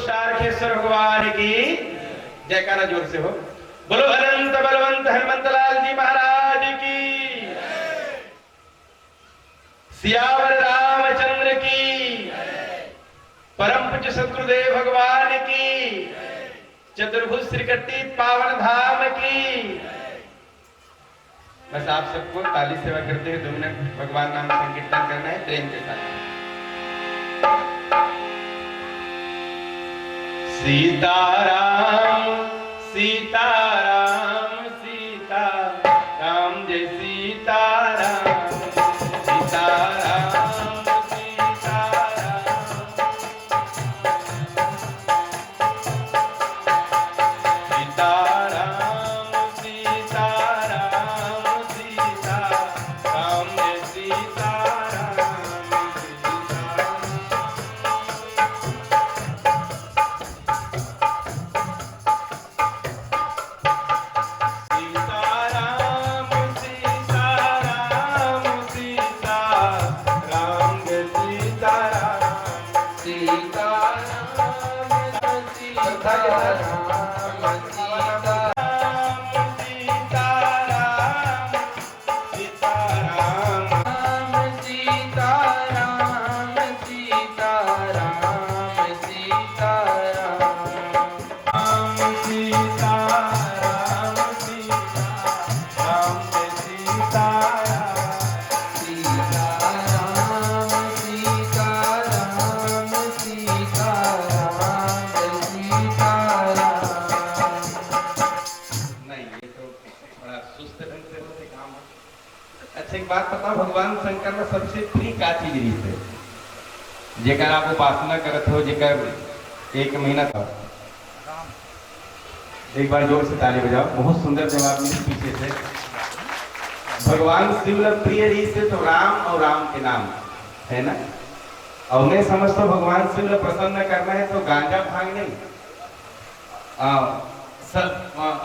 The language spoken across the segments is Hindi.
तारकेश्वर भगवान की जयकारा जोर से हो। बोलो अनंत बलवंत हनुमंत लाल जी महाराज की, सियावर रामचंद्र की, परम पूज्य सतगुरुदेव भगवान की, चतुर्भुज श्रीकट्टी पावन धाम की। बस आप सबको ताली सेवा करते हुए 2 मिनट भगवान नाम संकीर्तन करना है प्रेम के साथ। सीताराम सीताराम सीताराम जय सीताराम सीताराम भगवान शंकर में सबसे प्रिय का चीज रही है जेकर आप उपासना करत हो, जेकर 1 महीना था। एक बार जोर से ताली बजाओ। बहुत सुंदर जवाब मिली पीछे से। भगवान शिव प्रिय रही से तो राम और राम के नाम है ना। और मैं समझता हूँ भगवान शिव प्रसन्न करना है तो गांजा भांग नहीं,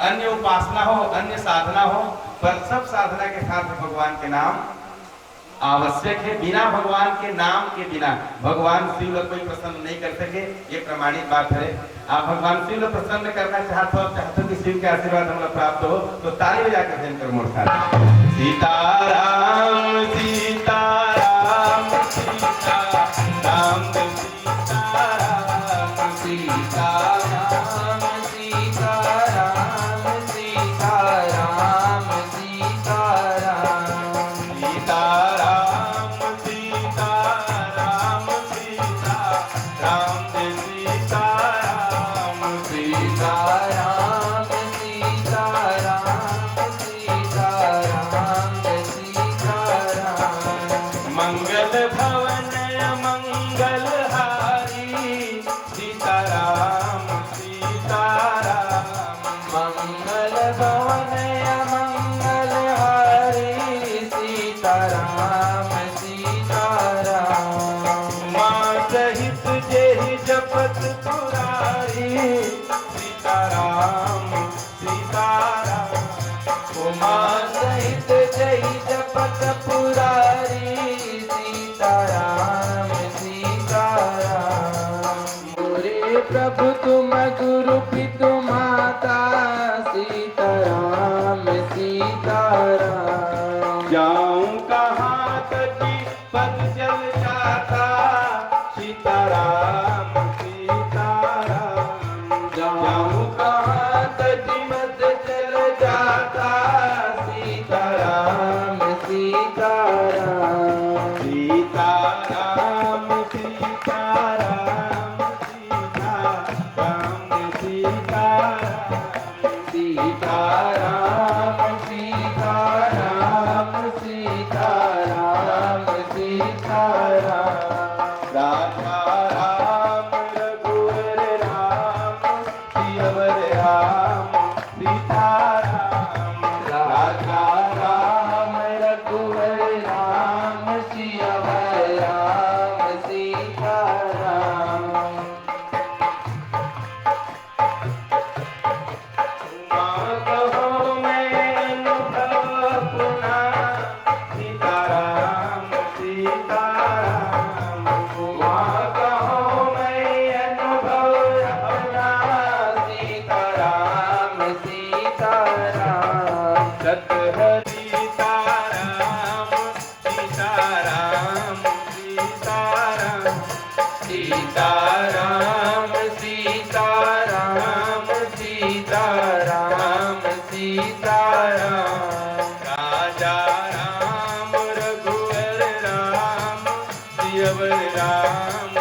अन्य उपासना हो, अन्य साधना हो, पर सब साधना के साथ भगवान के नाम आवश्यक है। बिना भगवान के नाम के बिना भगवान शिव कोई प्रसन्न नहीं कर सके, ये प्रमाणित बात है। आप भगवान शिव प्रसन्न करना चाहते हो कि शिव के आशीर्वाद हम लोग प्राप्त हो तो ताली बजाकर जन कर मोड़ सीताराम सीताराम सीताराम सीताराम सीताराम प्रभु तुम गुरु पितु माता, सीताराम सीताराम। जाऊं कहाँ तकी पद चल जाता, सीताराम सीताराम। जाऊं कहाँ तकी पद चल जाता, सीताराम सीताराम। सीताराम सीताराम सीताराम सीता राम सीता राम सीता राम सीता राम राजा राम रघुवर राम सियवर राम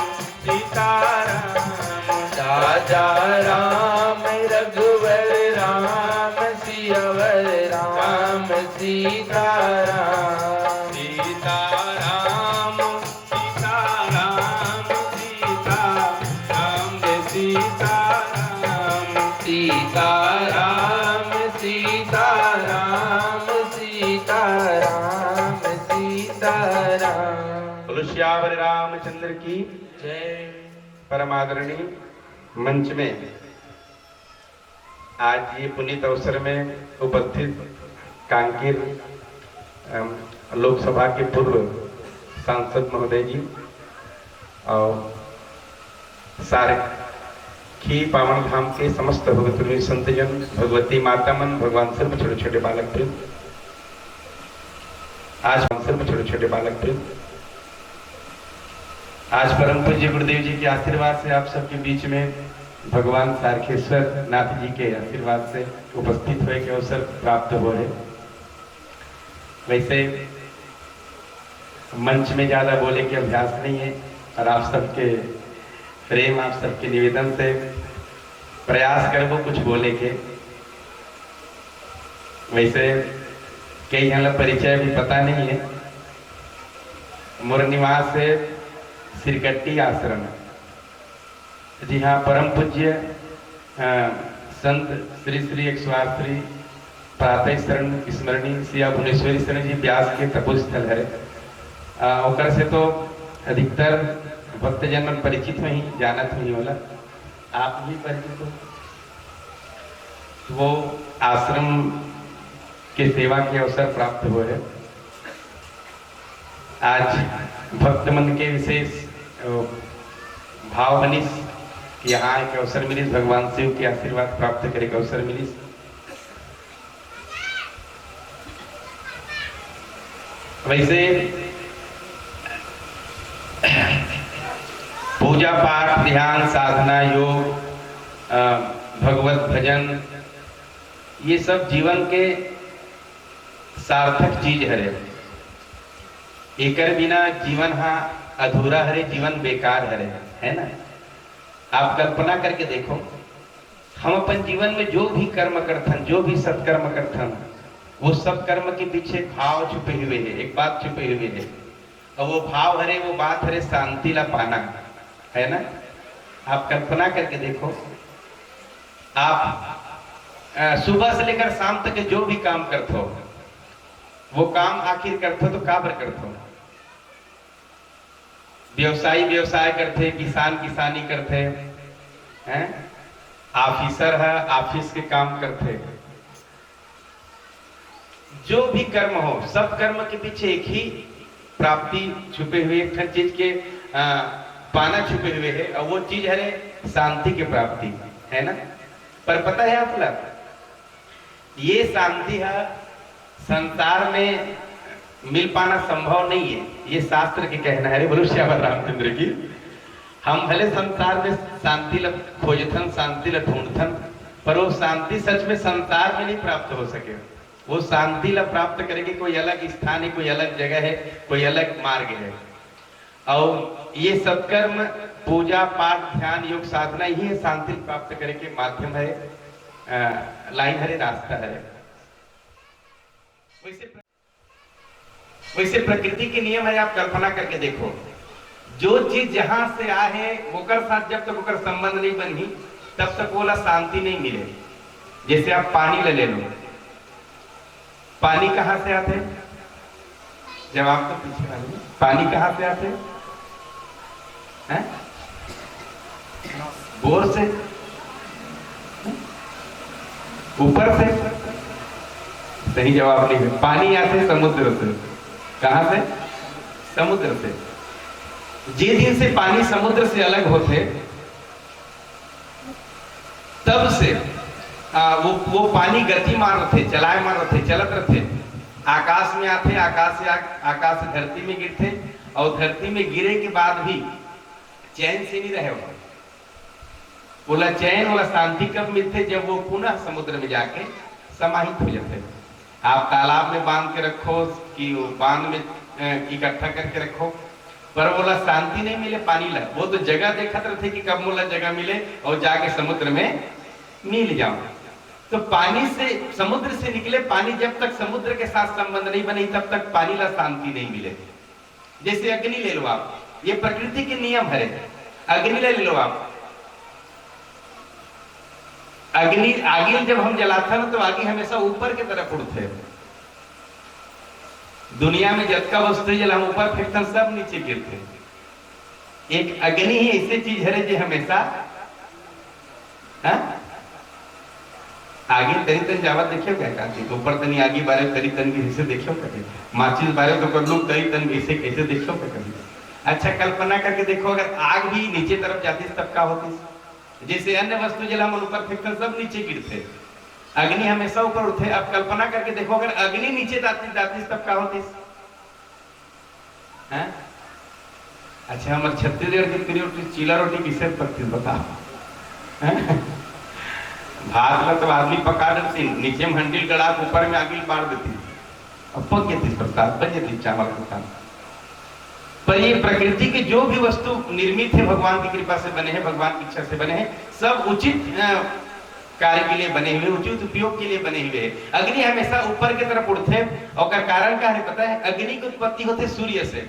सीता राम राजा राम रघुवर राम सियवर राम सीता राम सीता राम सीता राम सीता राम जय सीता राम सीता राम सीता राम सीता राम सीता राम। बोलो श्यावर रामचंद्र की जय। परम आदरणीय मंच में आज ये पुनीत अवसर में उपस्थित कांकेर लोकसभा के पूर्व सांसद महोदय जी और सारे खी पावन धाम के समस्त भगवती संतजन, भगवती माता मन, भगवान सिर्फ छोटे छोटे बालक प्रिय, आज सिर्फ छोटे छोटे बालक प्रिय, आज परम पूज्य गुरुदेव जी के आशीर्वाद से आप सबके बीच में भगवान सारखेश्वर नाथ जी के आशीर्वाद से उपस्थित हुए के अवसर प्राप्त हो रहे। वैसे मंच में ज्यादा बोले के अभ्यास नहीं है और आप सबके प्रेम, आप सबके निवेदन से प्रयास करबो कुछ बोले के। वैसे कई यहाँ परिचय भी पता नहीं है। मोर निवास है सिरकट्टी आश्रम। जी हाँ, परम पूज्य संत श्री श्री 108 श्री प्रातः शरण स्मरणी सिया भुवनेश्वरी शरण जी व्यास के तपोस्थल है। ओकर से तो अधिकतर भक्तजन मन परिचित में ही जानत नहीं होला, आप भी परिचित हो। वो आश्रम के सेवा के अवसर प्राप्त हुए है। आज भक्त मन के विशेष भाव बनिस यहाँ एक अवसर मिली, भगवान शिव के आशीर्वाद प्राप्त करे के अवसर मिली। वैसे पूजा पाठ, ध्यान, साधना, योग, भगवत भजन, ये सब जीवन के सार्थक चीज हरे। एकर बिना जीवन हाँ अधूरा हरे, जीवन बेकार हरे, है ना। आप कल्पना करके देखो, हम अपन जीवन में जो भी कर्म करथन, जो भी सत्कर्म करथन, वो सब कर्म के पीछे भाव छुपे हुए है, एक बात छुपे हुए है। और वो भाव हरे, वो बात हरे शांति ला पाना, है ना। आप कल्पना करके देखो, आप सुबह से लेकर शाम तक जो भी काम करते हो, वो काम आखिर करते हो तो काबर करते हो। व्यवसायी व्यवसाय करते, किसान किसानी करते हैं, ऑफिसर है ऑफिस के काम करते। जो भी कर्म हो, सब कर्म के पीछे एक ही प्राप्ति छुपे हुए, एक चीज के पाना छुपे हुए है, और वो चीज है शांति की प्राप्ति, है ना। पर पता है आप लोग, ये शांति है संसार में मिल पाना संभव नहीं है, ये शास्त्र के कहना है। बोलो श्यावर रामचंद्र की। हम भले संसार में शांति ला खोजथन, शांति ला ढूंढथन, पर वो शांति सच में संसार में नहीं प्राप्त हो सके। वो शांति ला प्राप्त करेगी कोई अलग स्थान है, कोई अलग जगह है, कोई अलग मार्ग है। और ये सत्कर्म, पूजा पाठ, ध्यान, योग, साधना ही है शांति प्राप्त करे के माध्यम है, लाइन है, रास्ता है। वैसे प्रकृति के नियम है। आप कल्पना करके देखो, जो चीज जहां से आए ओकर साथ जब तक ओकर संबंध नहीं बनी, तब तक बोला शांति नहीं मिले। जैसे आप पानी ले लो, पानी कहां से आते? जवाब तो पीछे वाले, पानी कहां से आते हैं? बोर से, ऊपर से? सही जवाब नहीं है। पानी आते समुद्र से। कहां से? समुद्र से। जिस दिन से पानी समुद्र से अलग होते, तब से वो पानी गति मार रहे, चलायमान रहे, चलत रहे, आकाश में आते, आकाश से धरती में गिरते, और धरती में गिरे के बाद भी चैन से नहीं रहे हो। बोला चैन वाला शांति कब मिलते, जब वो पुनः समुद्र में जाके समाहित हो जाते। आप तालाब में बांध के रखो कि बांध में इकट्ठा करके रखो, पर बोला शांति नहीं मिले पानी ला। वो तो जगह देखा थे कि कब मोला जगह मिले और जाके समुद्र में मिल जाओ। तो पानी से, समुद्र से निकले पानी, जब तक समुद्र के साथ संबंध नहीं बने तब तक पानी ला शांति नहीं मिले। जैसे अग्नि ले लो आप, ये प्रकृति के नियम है। अग्नि ले लो आप, अग्नि आगे जब हम जलाते हैं तो आगे हमेशा ऊपर की तरफ उड़ते हैं। दुनिया में जब का वस्तु जल हम ऊपर फेंकते सब नीचे गिरते। एक अग्नि ही ऐसी चीज है जो हमेशा आगे तरी तन जावत देखियो क्या कहती तो ऊपर तनी आगे बारे तरी तन की हिस्से देखियो कभी माचिस बारे तो कर लोग तरी तन कैसे कैसे देखियो कभी। अच्छा कल्पना करके देखो, अगर आग भी नीचे तरफ जाती तब क्या होती। जैसे अन्य वस्तु जल हम ऊपर फेंकते सब नीचे गिरते, अग्नि हमेशा ऊपर उठे। अब कल्पना करके देखो, अगर अग्नि नीचे जाती तब क्या होती। अच्छा हमारे छत्तीसगढ़ की प्रिय रोटी चीला रोटी किसे पकती बताओ। भात में तो आदमी पका देती, नीचे में हंडिल गड़ा ऊपर में आगे बाढ़ देती, अब पक जाती प्रसाद बन जाती चावल के साथ। पर ये प्रकृति के जो भी वस्तु निर्मित है भगवान की कृपा से बने हैं, भगवान की इच्छा से बने हैं, सब उचित कार्य के लिए बने हुए, उचित उपयोग के लिए बने हुए। अग्नि हमेशा ऊपर की तरफ उड़ते और कारण क्या है पता है। अग्नि की उत्पत्ति होते सूर्य से,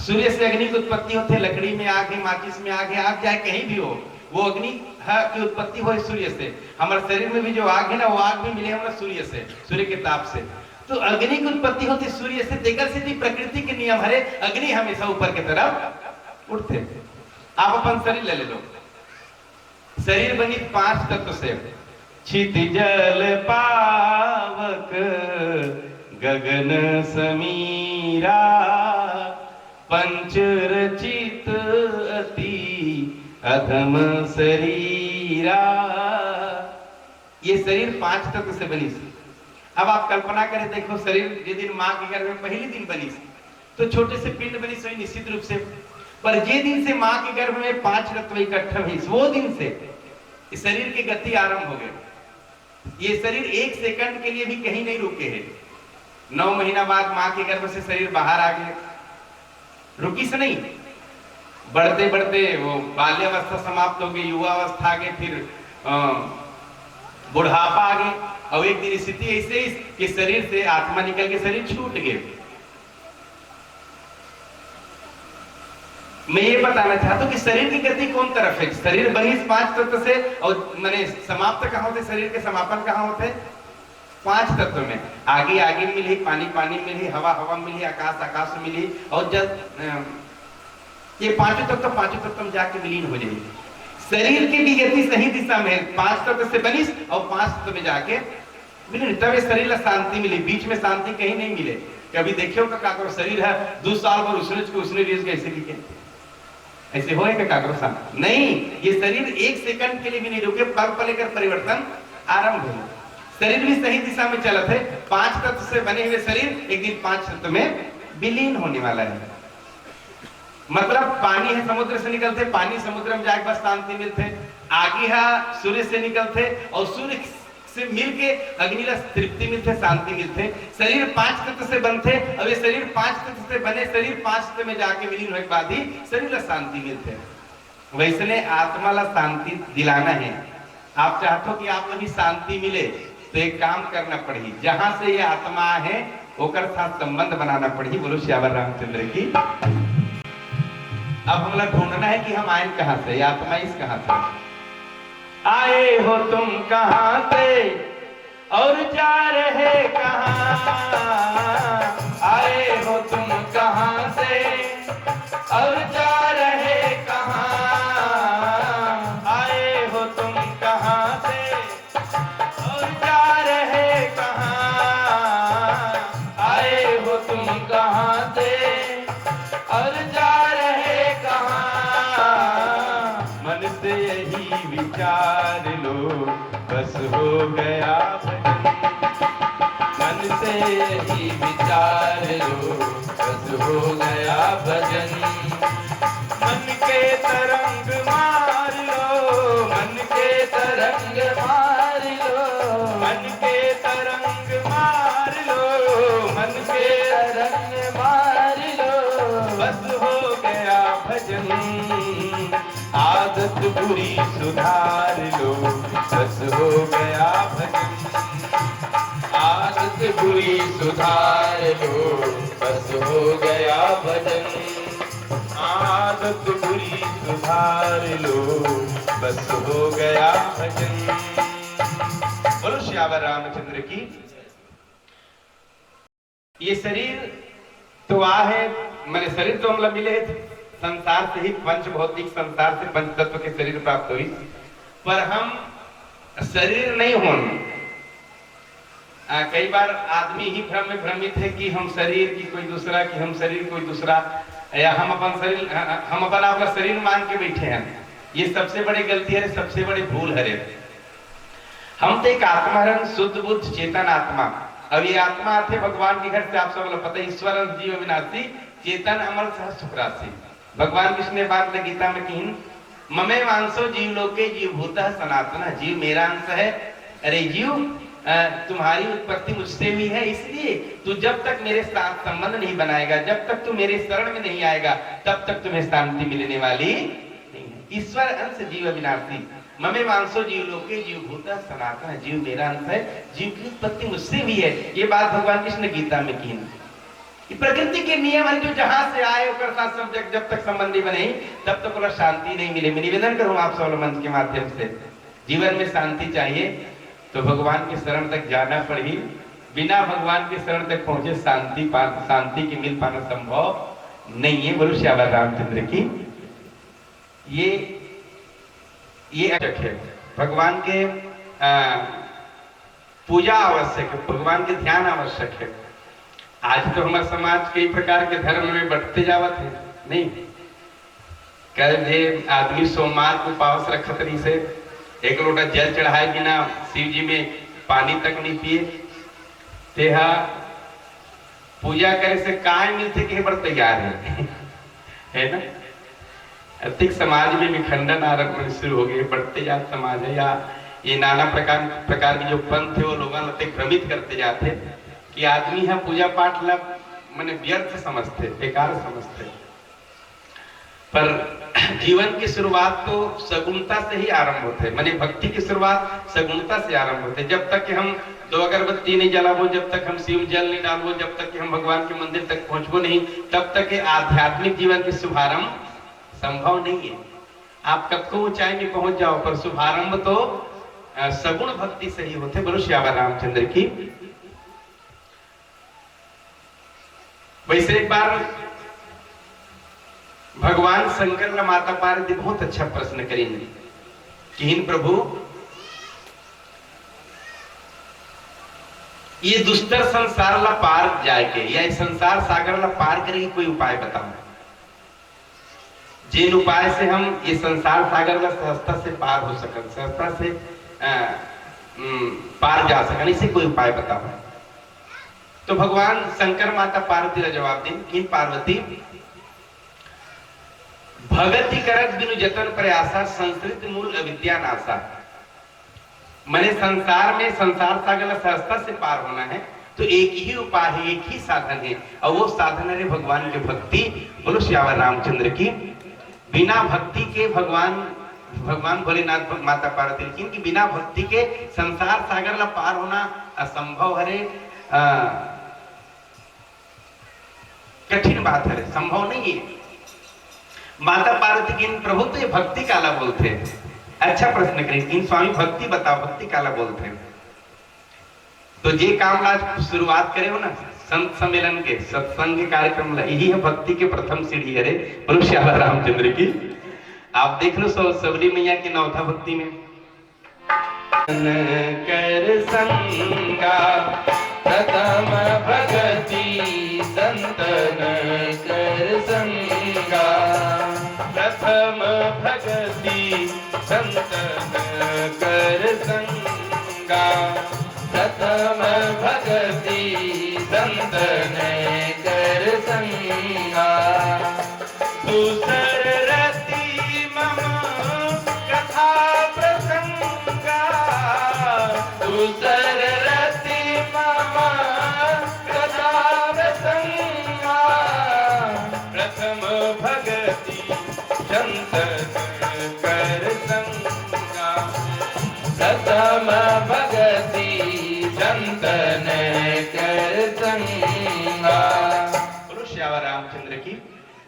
सूर्य से अग्नि की उत्पत्ति होते। लकड़ी में आग है, माचिस में आग है, आग चाहे कहीं भी हो, वो अग्नि की उत्पत्ति हो सूर्य से। हमारे शरीर में भी जो आग है ना, वो आग भी मिले हमारे सूर्य से, सूर्य के ताप से। तो अग्नि की उत्पत्ति होती सूर्य से। देखकर सीधी प्रकृति के नियम है, अग्नि हमेशा ऊपर की तरफ उठते। आप अपन शरीर ले लो, शरीर बनी 5 तत्व से, क्षितिज जल पावक गगन समीरा, पंच रचित अति अधम शरीरा। ये शरीर 5 तत्व से बनी। अब आप कल्पना करें, देखो शरीर जिस दिन माँ के गर्भ में पहले दिन बनी तो छोटे से पिंड बनी सही निश्चित रूप से, पर जे दिन से माँ के गर्भ में 5 तत्व इकट्ठा हुई, वो दिन से इस शरीर की गति आरंभ हो गई। ये शरीर 1 सेकंड के लिए भी कहीं नहीं रुके हैं। 9 महीना बाद माँ के गर्भ से शरीर बाहर आ गए, रुकी से नहीं, बढ़ते बढ़ते वो बाल्यावस्था समाप्त हो गई, युवा अवस्था आ गई, फिर बुढ़ापा आ गई, और एक दिन स्थिति ऐसे ही कि शरीर से आत्मा निकल के शरीर छूट गए। मैं ये बताना चाहता हूं कि शरीर की गति कौन तरफ है। शरीर बनी 5 तत्व से, और मैंने समाप्त कहां होते, शरीर के समापन कहां होते, 5 तत्व में। आगे आगे मिली, पानी पानी मिली, हवा हवा मिली, आकाश आकाश मिली, और जब ये 5 तत्व में जाके विलीन हो जाएगी। शरीर की भी गति सही दिशा में 5 तत्व से बनी और 5 तत्व में जाके विलीन, तब शरीर ला शांति मिली। बीच में शांति कहीं नहीं मिले। कभी देखियो का काकरो शरीर है 2 साल भर उसने रेस कैसे की ऐसे होएगा काकरो साथ नहीं। ये शरीर 1 सेकंड के लिए भी नहीं रुके, पल पल लेकर परिवर्तन आरंभ हो। शरीर भी सही दिशा में चलत है। 5 तत्व से बने हुए शरीर एक दिन 5 तत्व में विलीन होने वाला है। मतलब पानी है, समुद्र से निकलते, पानी समुद्र में जाके बस शांति मिलते। आगे है सूर्य से निकलते और सूर्य से मिलके अग्नि ला तृप्ति मिलते, शांति मिलते। शरीर 5 तत्व से बनते, अब ये शरीर 5 तत्व से बने, शरीर 5 तत्व में जाके विलीन होने के बाद ही शरीर ला शांति मिलते। वैसने आत्मा ला शांति दिलाना है। आप चाहते हो कि आपको भी शांति मिले तो एक काम करना पड़ी, जहां से ये आत्मा है ओकर साथ संबंध बनाना पड़ी। बोलो श्यावर रामचंद्र की। अब हमें ढूंढना है कि हम आए कहां से, आत्मा इस कहां से। आए हो तुम कहां से और जा रहे कहां, आए हो तुम कहां से और जा रहे कहां, आए हो तुम कहां से और जा रहे कहां, आए हो तुम कहां से और जा रहे कहां। मन से यही विचार लो बस हो गया भजन, मन से यही विचार लो बस हो गया भजन। मन के तरंग मार लो तरंग मार लो, मन के तरंग मार लो, मन के तरंग मार लो, बस हो गया भजन, आदत बुरी सुधार लो, बस हो गया भजन, आदत बुरी सुधार लो, बस हो गया भजन, आदत बुरी सुधार लो, बस हो गया भजन। बोलो श्यावर रामचंद्र की। ये शरीर तो है, मैंने शरीर तो हम लोग मिले संसार से ही, पंच भौतिक संसार से पंच तत्व के शरीर प्राप्त हुई, पर हम शरीर नहीं होने। कई बार आदमी ही भ्रम में भ्रमित है कि हम शरीर की कोई दूसरा, कि हम शरीर कोई दूसरा, या हम अपन शरीर, हम अपन आपका शरीर मान के बैठे हैं। ये सबसे बड़ी गलती है, सबसे बड़ी भूल है। हम तो एक आत्मा है, शुद्ध बुद्ध चेतन आत्मा। अब ये आत्मा आते भगवान के घर से, आप सब लोग पता है, ईश्वर जीव अविनाशी चेतन अमर सह सुखराशि। भगवान कृष्ण ने बात गीता में की, ममे वांसो जीव लोके जीव भूतः सनातन, जीव मेरा अंश है। अरे जीव, तुम्हारी उत्पत्ति मुझसे हुई है, इसलिए तू जब तक मेरे साथ संबंध नहीं बनाएगा, जब तक तू मेरे शरण में नहीं आएगा, तब तक तुम्हें शांति मिलने वाली नहीं है। ईश्वर अंश जीव अविनाशी, ममे मांसो जीव लोके जीव भूतः सनातन, जीव मेरा अंश है, जीव की उत्पत्ति मुझसे हुई है। ये बात भगवान कृष्ण ने गीता में की। प्रकृति के नियम है, जो जहां से आए उसके साथ सब जब तक संबंध नहीं बने, तब तक पूरा शांति नहीं मिले। मैं निवेदन करूं आप सब मंच के माध्यम से, जीवन में शांति चाहिए तो भगवान के शरण तक जाना पड़ी। बिना भगवान के शरण तक पहुंचे शांति की मिल पाना संभव नहीं है। बोलो श्यावर रामचंद्र की। ये आवश्यक है, भगवान के पूजा आवश्यक है, भगवान के ध्यान आवश्यक है। आज तो हमारा समाज कई प्रकार के धर्म में बढ़ते जावत है। नहीं, कल जे आदमी सोमवार को पावस रखत नहीं से, एक लोटा जल चढ़ाए बिना शिव जी में पानी तक नहीं पिए, तेहा पूजा करे से काय मिलते के पर तैयार है ना। अधिक समाज में विखंडन आरंभ शुरू हो गए, बढ़ते जात समाज है, या ये नाना प्रकार की जो पंथ है वो लोगों को भ्रमित करते जाते कि आदमी है पूजा पाठ ला मैंने व्यर्थ समझते, बेकार समझते। पर जीवन की शुरुआत तो सगुणता से ही आरंभ होते है, माने भक्ति की शुरुआत सगुणता से आरंभ होते है। जब तक कि हम 2 अगरबत्ती नहीं जलाबो, जब तक हम शिव जल नहीं डालबो, जब तक कि हम भगवान के मंदिर तक पहुंचबो नहीं, तब तक आध्यात्मिक जीवन के शुभारंभ संभव नहीं है। आप कब को ऊंचाई में पहुंच जाओ, पर शुभारंभ तो सगुण भक्ति से ही होते। बोलो श्यावर रामचंद्र की। वैसे एक बार भगवान शंकर ने माता पार्वती बहुत अच्छा प्रश्न करेंगे कि हिन प्रभु, ये दुष्टर संसार ला पार जाए के, या संसार सागर ला पार करे कोई उपाय बताओ, जिन उपाय से हम ये संसार सागर ला सहजता से पार हो सकन, सहजता से पार जा सकन, इसे कोई उपाय बताओ। तो भगवान शंकर माता पार्वती का जवाब दें कि पार्वती, भगति करत बिनु जतन प्रयासा, संस्कृत मूल अविद्या नासा। मैंने संसार में संसार सागर सहजता से पार होना है तो एक ही उपाय है, एक ही साधन है, और वो साधन है भगवान की भक्ति। बोलो श्यावर रामचंद्र की। बिना भक्ति के भगवान भोलेनाथ माता पार्वती लेकिन कि बिना भक्ति के संसार सागर ला पार होना असंभव है, कठिन बात है, संभव नहीं है। माता पार्वती की प्रभु तो ये भक्ति काला बोलते हैं। अच्छा प्रश्न करें इन स्वामी, भक्ति बताओ, भक्ति काला बोलते हैं। तो जे काम आज शुरुआत करे हो ना संत सम्मेलन के सत्संग कार्यक्रम, यही है भक्ति के प्रथम सीढ़ी है। बोलो श्यावर रामचंद्र की। आप देख लो सबरी मैया की नौथा भक्ति में, कर संगा प्रथम भगति संतन कर संगा, प्रथम भगति संतन कर संगा, प्रथम भगति संतन कर संगा। दूसर रति मम कथा प्रसंगा, प्रथम भगति संतन कर संगा। बोलो श्यावर रामचंद्र की।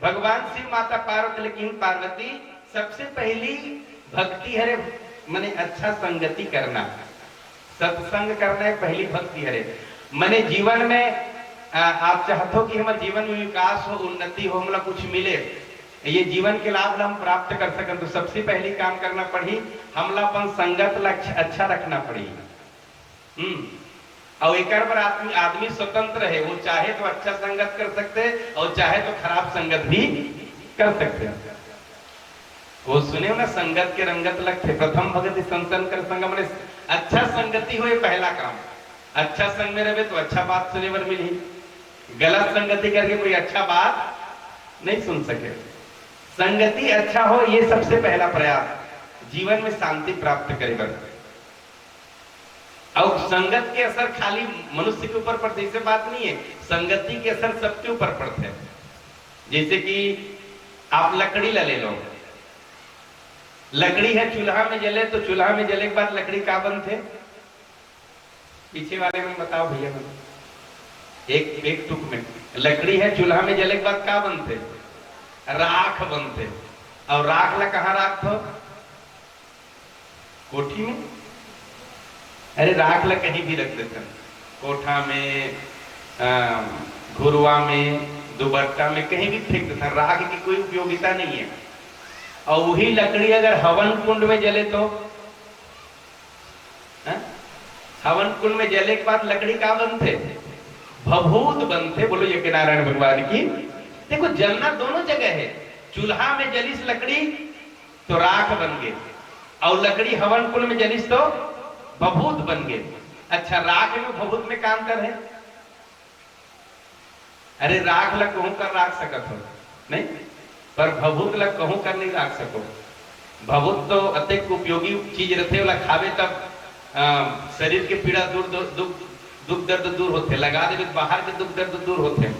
भगवान शिव माता पार्वती, लेकिन पार्वती सबसे पहली भक्ति है मने अच्छा संगति करना, सत्संग करना है पहली भक्ति है। मने जीवन में आप चाहते हो कि हमारे जीवन में विकास हो, उन्नति हो, मतलब कुछ मिले, ये जीवन के लाभ हम प्राप्त कर सकें, तो सबसे पहली काम करना पड़ी हमला अपन संगत लक्ष्य अच्छा रखना पड़ी। और एक पर आदमी स्वतंत्र है, वो चाहे तो अच्छा संगत कर सकते और चाहे तो खराब संगत भी कर सकते हैं। वो सुने ना, संगत के रंगत लक्ष्य प्रथम भगति संतन कर संग, मैंने अच्छा संगति हो, पहला काम। अच्छा संग में रहे तो अच्छा बात सुने पर मिली, गलत संगति करके कोई अच्छा बात नहीं सुन सके। संगति अच्छा हो, ये सबसे पहला प्रयास जीवन में शांति प्राप्त करे बर। और संगत के असर खाली मनुष्य के ऊपर पड़ते ऐसे बात नहीं है, संगति के असर सबके ऊपर पड़ते हैं। जैसे कि आप लकड़ी ले लो, लकड़ी है चूल्हा में जले, तो चूल्हा में जले के बाद लकड़ी का बनते, पीछे वाले में बताओ भैया, एक टुक में लकड़ी है चूल्हा में जले के बाद का बनते, राख बनते। और राख ला कहां राख हो, कोठी में। अरे राख ला कहीं भी रख देते, कोठा में, घुरवा में, दुबट्टा में, कहीं भी फेंक देता। राख की कोई उपयोगिता नहीं है। और वही लकड़ी अगर हवन कुंड में जले तो, हवन कुंड में जले के बाद लकड़ी का बनते, भभूत बनते। बोलो ये नारायण भगवान की। देखो जलना दोनों जगह है, चूल्हा में जलिस लकड़ी तो राख बन गए, और लकड़ी हवन कुंड में जलिस तो भभूत बन गए। अच्छा, राख में भभूत में काम कर है? अरे राख लग कहूं कर राख सकत हो नहीं, पर भभूत लग कहूं कर नहीं राख सको। भभूत तो अत्यंत उपयोगी चीज रहते, वाला खावे तब शरीर के पीड़ा दुख दर्द दूर होते, लगा दे बाहर के दुख दर्द दूर होते।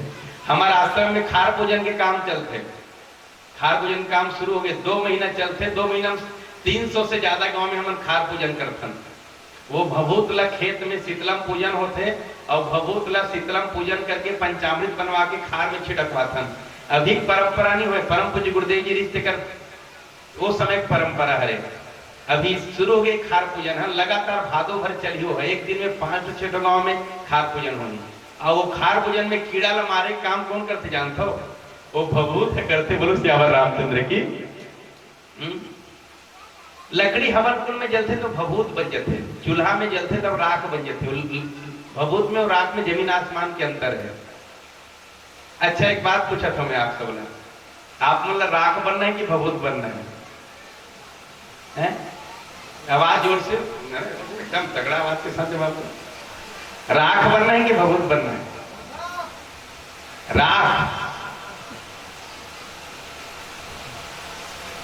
हमारे आश्रम में खार पूजन के काम चलते, खार पूजन काम शुरू हो गए, 2 महीना चलते। 2 महीना 300 से ज्यादा गांव में हम खार पूजन करते। वो भभूत ला खेत में शीतलम पूजन होते, और भभूत ला शीतलम पूजन करके पंचामृत बनवा के खार में छिड़कवाथन। अभी परंपरा नहीं हुए, परम पूज्य गुरुदेव जी रिश्ते कर वो समय परंपरा है। अभी शुरू हो गई खार पूजन है, लगातार भादों भर चली हो है। एक दिन में 5 से 6 गांव में खार पूजन होनी। और वो खार पूजन में कीड़ा ला मारे काम कौन करते जानते हो? वो भभूत करते। बोलो श्यावर रामचंद्र की। लकड़ी हवन कुंड में जलते तो भभूत बन जाते, चूल्हा में जलते तब राख बन जाते। भभूत में और राख में जमीन आसमान के अंतर है। अच्छा एक बात पूछा था मैं आपसे, बोला आप मतलब राख बनना है कि भभूत बनना है? आवाज जोर से, एकदम तगड़ा आवाज के साथ जवाब दो। राख बनना है कि भभूत बनना है? राख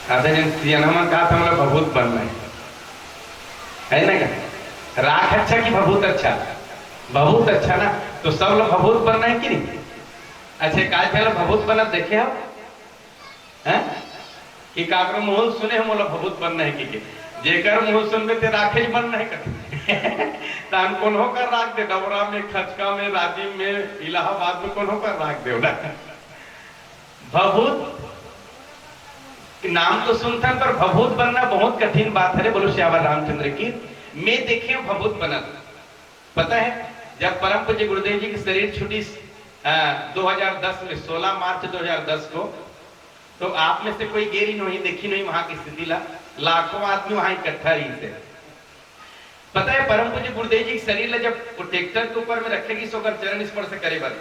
हनुमान कहा था मतलब भभूत बनना है ना? क्या राख अच्छा कि भभूत अच्छा? भभूत अच्छा ना, तो सब लोग भभूत बनना है कि नहीं? अच्छा काल चलो भभूत बना देखे हो कि काकर मुंह सुने हम बोला भभूत बनना है कि जेकर मुंह सुनबे ते राखे बनना है कहते तान कौन होकर राख दे, डबरा में, खचका में, राजीव में, इलाहाबाद में कौन होकर राख दे ना। भभूत नाम तो सुनता पर भभूत बनना बहुत कठिन बात है। बोलो श्यावर रामचंद्र की। मैं देखे भभूत बना, पता है जब परम पूज्य गुरुदेव जी की शरीर छुट्टी 2010 में 16 मार्च 2010 को, तो आप में से कोई गेरी नहीं देखी नहीं वहां की स्थिति ला, लाखों आदमी वहां इकट्ठा रही थे। पता है परम पूज्य गुरुदेव जी की शरीर जब ट्रैक्टर के ऊपर में रखेगी सोकर चरण स्पर्श करे बर,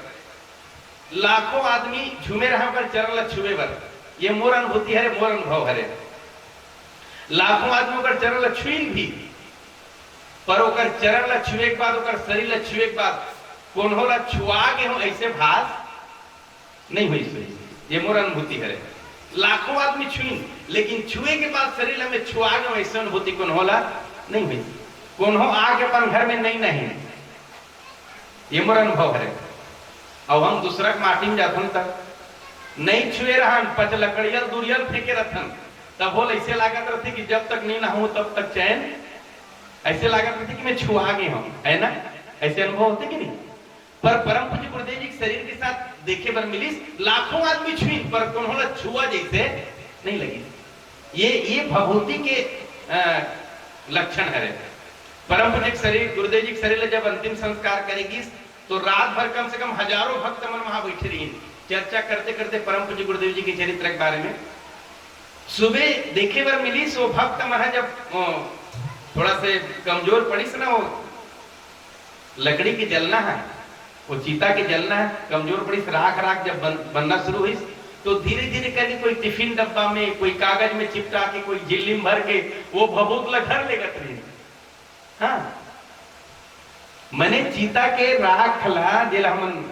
लाखों आदमी झूमे रहा पर चरण ला छुए बर। ये मोर अनुभूति है, मोर अनुभव है। लाखों आदमी कर चरण ला छुई भी, पर ओकर चरण ला छुए के बाद, ओकर शरीर ला छुए के बाद कौन होला छुआ के हो ऐसे भास नहीं हुई। ये मोर अनुभूति है। लाखों आदमी छुई, लेकिन छुए के बाद शरीर में छुआ के ऐसे अनुभूति कौन होला नहीं हुई। कौन हो आके अपन घर में नहीं, ये मोर अनुभव है। और हम दूसरा माटी में जाते तक नहीं छुए रहन, पच लकड़ियल दूरियल फेंके रहन, तब बोल ऐसे लागत रहती कि जब तक नहीं नहाऊं तब तक चैन ऐसे लागत रहती कि मैं छुआ गया हूं, है ना? ऐसे अनुभव होते कि नहीं? पर परम पूज्य गुरुदेव जी के शरीर के साथ देखे बर मिली, लाखों आदमी छुई पर उन्होंने छुआ जैसे नहीं लगी। ये भभूति के लक्षण है। परम पूज्य शरीर गुरुदेव जी के शरीर जब अंतिम संस्कार करेगी तो रात भर कम से कम हजारों भक्त मन वहां बैठे रही, चर्चा करते करते परम पूज्य गुरुदेव जी के चरित्र के बारे में। सुबह देखे बर मिली सो भक्त मन जब थोड़ा से कमजोर पड़ी से ना, वो लकड़ी की जलना है, वो चीता की जलना है, कमजोर पड़ी से राख राख जब बनना शुरू हुई तो धीरे धीरे करके कोई टिफिन डब्बा में, कोई कागज में चिपटा के, कोई झिल्ली में भर के वो भभूत ला घर लेकर रही। हाँ, मने चीता के राख ला जेला हमन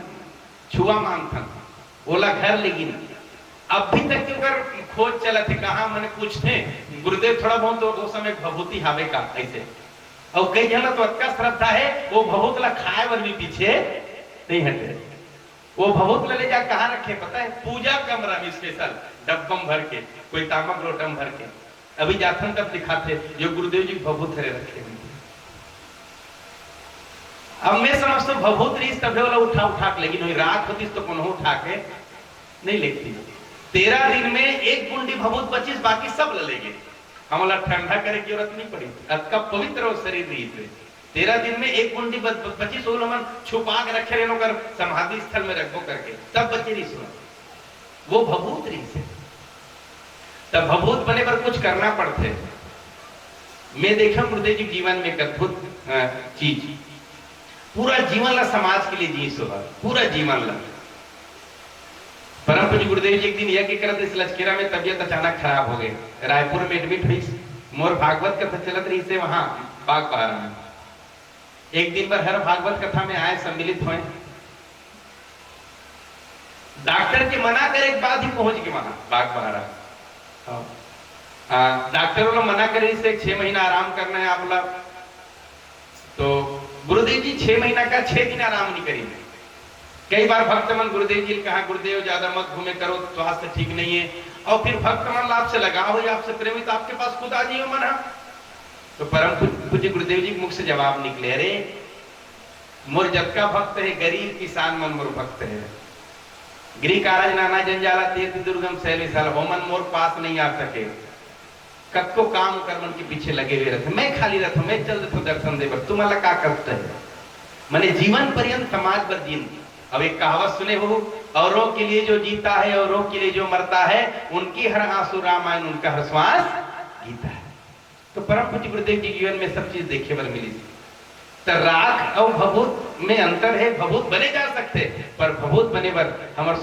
छुआ मांगथन ओला घर लेगी ना। अभी तक अगर खोज चलत है कहा मैंने पूछते गुरुदेव थोड़ा बहुत तो उस समय भभूति हावे का ऐसे, और कई जन तो अतका श्रद्धा है वो भभूत ला खाए वाली पीछे नहीं हटे। वो भभूत ले जा कहाँ रखे पता है? पूजा कमरा में स्पेशल डब्बम भर के, कोई तामक लोटम भर के। अभी जाथन तब दिखाते जो गुरुदेव जी भभूत हरे रखे। अब मैं समझता हूँ भभूत रही तब वाला उठा के, लेकिन रात होती तो कौन उठा के नहीं लेती। 13 दिन में एक बूंदी भभूत 25 बाकी सब ले लेंगे। हमारा ठंडा करे की जरूरत नहीं पड़ी, अतका पवित्र शरीर रही थे। 13 दिन में एक बूंदी 25 मन छुपा के रखे रहने कर समाधि स्थल में रखो करके तब बचे रही सुना। वो भभूत रही से तब भभूत बने पर कुछ करना पड़ते। मैं देखा गुरुदेव जी जीवन में एक अद्भुत चीज, पूरा जीवन ला समाज के लिए जी सोहा, पूरा जीवन ला। परम पूज्य गुरुदेव जी एक दिन यज्ञ करते इस लचकेरा में तबियत अचानक खराब हो गई, रायपुर में एडमिट हुई। मोर भागवत कथा चलत रही से वहां बाग पहाड़ा में। एक दिन पर हर भागवत कथा में आए सम्मिलित हुए, डॉक्टर के मना करे एक बाद ही पहुंच के वहां बाग पहाड़ा। डॉक्टरों ने मना करे इसे 6 महीना आराम करना है आप लोग। तो गुरुदेव जी 6 महीना का 6 दिन आराम नहीं करेंगे। कई बार भक्तमन गुरुदेव जी ने कहा गुरुदेव ज्यादा मत घूमे करो, स्वास्थ्य ठीक नहीं है। और फिर भक्तमन आपसे लगा हो या आपसे प्रेमी तो आपके पास खुद आ जाइए मना। तो परम पूज्य गुरुदेव जी के मुख से जवाब निकले, अरे मोर जबका भक्त है गरीब किसान मन मोर भक्त है। गिरी कारज नाना जंजाला तीर्थ दुर्गम शैल विशाल हो मन मोर पास नहीं आ सके। कब को काम कर्मन के पीछे लगे हुए रहते, मैं खाली रहता मैं चल देता दर्शन दे, तुम्हारा क्या करते है? मैंने जीवन पर्यंत समाज पर जीन। अब एक कहावत सुने हो, औरों के लिए जो जीता है औरों के लिए जो मरता है, उनकी हर आंसू रामायण उनका हर श्वास गीता है। तो परम पूज्य गुरुदेव जी जीवन में सब चीज देखे बर मिली। तो राख और भभूत में अंतर है। भभूत बने जा सकते पर भभूत बने पर हमार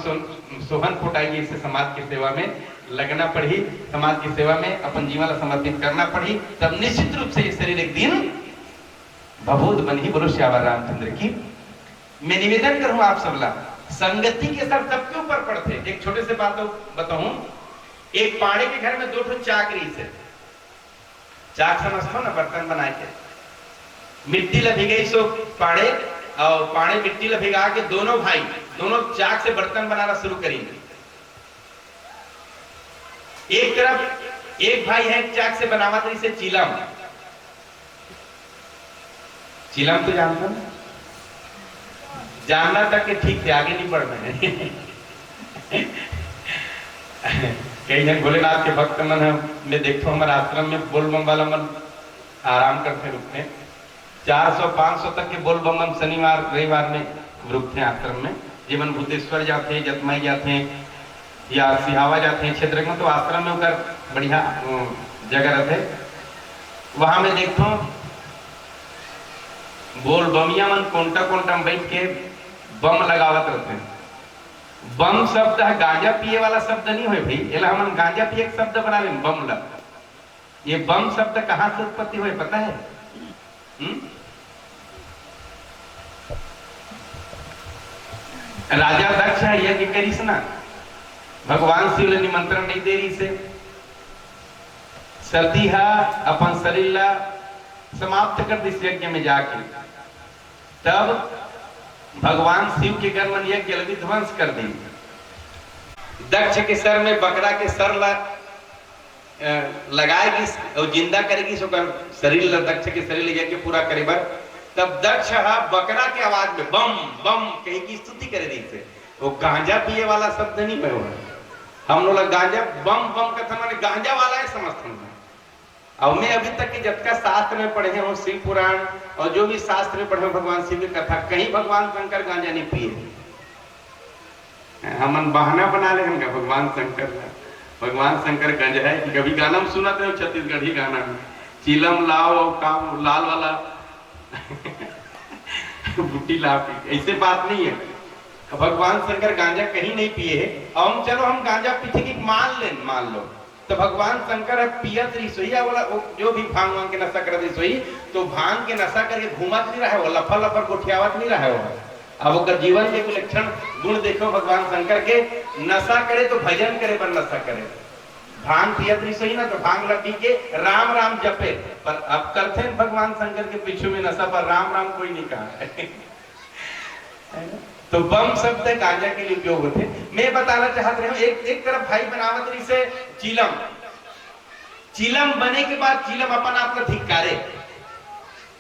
सोहन फुटाई से समाज की सेवा में लगना पड़ी, समाज की सेवा में अपन जीवन समर्पित करना पड़ी। तब निश्चित रूप से ये शरीर एक दिन भभूत बन ही। बोलो श्यावर रामचंद्र की। मैं निवेदन करूं आप सबला, संगति के सब सबके ऊपर पड़ते। एक छोटे से बात बताऊं, एक पाड़े के घर में 2 ठो चाक रही से। चाक समझते हो ना, बर्तन बनाए के मिट्टी ला भिगाई सो पाड़े, और पाड़े मिट्टी ला भिगा के दोनों भाई दोनों चाक से बर्तन बनाना शुरू करेंगे। एक तरफ एक भाई है चाक से बनावत रही से चिलम। चिलम तो जानते हो, जानना तक कि ठीक थे, आगे नहीं बढ़ना है। कई जन भोलेनाथ के भक्त मन है, मैं देखता हूँ हमारे आश्रम में बोलबम वाला मन आराम करते रुकते 400-500 तक के बोलबम हम शनिवार रविवार में रुकते हैं आश्रम में। जीवन भूतेश्वर जाते हैं, जतमई जाते हैं या सिहावा जाते हैं क्षेत्र में, तो आश्रम में उधर बढ़िया जगह रहते। वहां में देखता हूँ बोल बमिया मन कोंटा कोंटा में बैठ के बम लगावत रहते हैं। बम शब्द है गांजा पिए वाला शब्द नहीं है भाई, एला हम गांजा पिए एक शब्द बना लें बम लग। ये बम शब्द कहां से उत्पत्ति हुए पता है? राजा दक्ष है यज्ञ करीस ना, भगवान शिव ने निमंत्रण नहीं दे रही से सती है अपन शरीर ला समाप्त कर दी यज्ञ में जाके। तब भगवान शिव के गर्मन यज्ञ लगी ध्वंस कर दी। दक्ष के सर में बकरा के सर ला लगाएगी और जिंदा करेगी सो कर शरीर ला दक्ष के शरीर ले जाके पूरा करे बर तब दक्ष बकरा के आवाज में बम बम कहीं की स्तुति करे दी से वो गांजा पिए वाला शब्द नहीं मैं हुआ हम लोग गांजा बम बम का था मैंने गांजा वाला है समझते हैं। और मैं अभी तक के जब का शास्त्र में पढ़े हूँ शिव पुराण और जो भी शास्त्र में पढ़े भगवान शिव की कथा कहीं भगवान शंकर गांजा नहीं पिए। हम बहाना बना ले हम भगवान शंकर गंज है कि कभी गाना में सुना थे छत्तीसगढ़ी गाना में चिलम लाओ काम लाल वाला बुट्टी ला पी ऐसे बात नहीं है। भगवान शंकर गांजा कहीं नहीं पिए है और चलो हम गांजा पीछे की मान लो तो भगवान शंकर है पियत रही सोई वाला जो भी भांग वांग के नशा कर रही सोई तो भांग के नशा करके घूमत नहीं रहा है वो लफर लफर गोठियावत नहीं रहा है वो। अब वो जीवन के विलक्षण गुण देखो भगवान शंकर के नशा करे तो भजन करे पर नशा करे भांग पियत नहीं सोई ना तो भांग लपी के राम राम जपे पर अब करते हैं भगवान शंकर के पीछे में नशा पर राम राम कोई नहीं कहा है। तो बम शब्द गांजा के लिए उपयोग होते। मैं बताना चाहते रहा हूँ एक तरफ भाई बनावत रही से चिलम बने के बाद चिलम अपन आपका धिक्कारे